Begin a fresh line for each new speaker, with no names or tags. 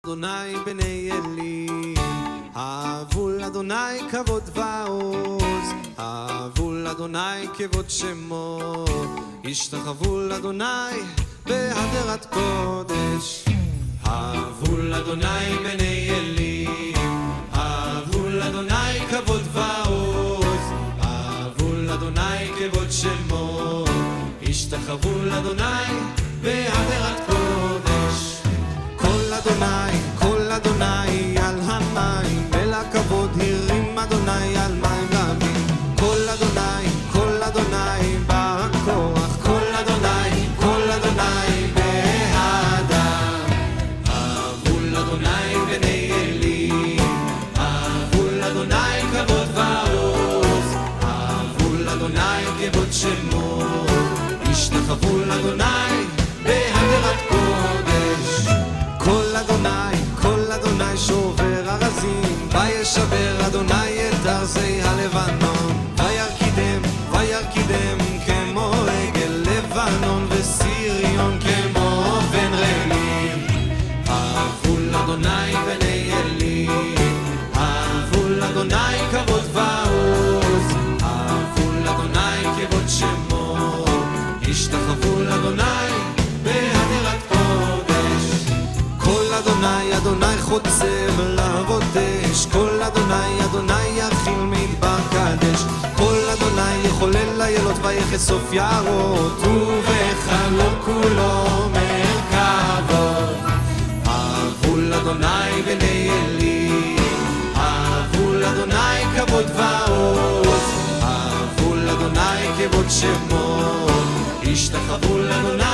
אדוני בני אלים, אהבו לאדוני כבוד ועוז, אהבו לאדוני כבוד שמו, השתחוו לאדוני בהדרת קודש. אהבו לאדוני בני אלים, אהבו לאדוני כבוד ועוז, אהבו לאדוני כבוד שמו, השתחוו לאדוני בהדרת קודש. כל אדוני על המים, אל הכבוד הרים אדוני על מים רבים. כל אדוני בכוח, כל אדוני בהדר. אהבו לאדוני בני אלים, אהבו לאדוני כבוד ועוז, אהבו לאדוני כבוד שמו, השתחוו לאדוני בהדרת קודש. כל אדוני שובר ארזים, וישבר אדוני את ארזי הלבנון, וירקידם כמו עגל לבנון, וסיריון כמו בן רעים. אהבו לאדוני בני אלים, אהבו לאדוני כבוד ועוז, אהבו לאדוני כבוד שמו, השתחוו לאדוני בהדרת קודש. אדוני חוצב להבות אש, כל אדוני יכיל מדבר קדש, כל אדוני יחולל לילות ויחשוף יערות, ובחלום כולו מרכבות. אהבו לאדוני בני אלים, אהבו לאדוני כבוד ועוז, אהבו לאדוני כבוד שמו, השתחוו לאדוני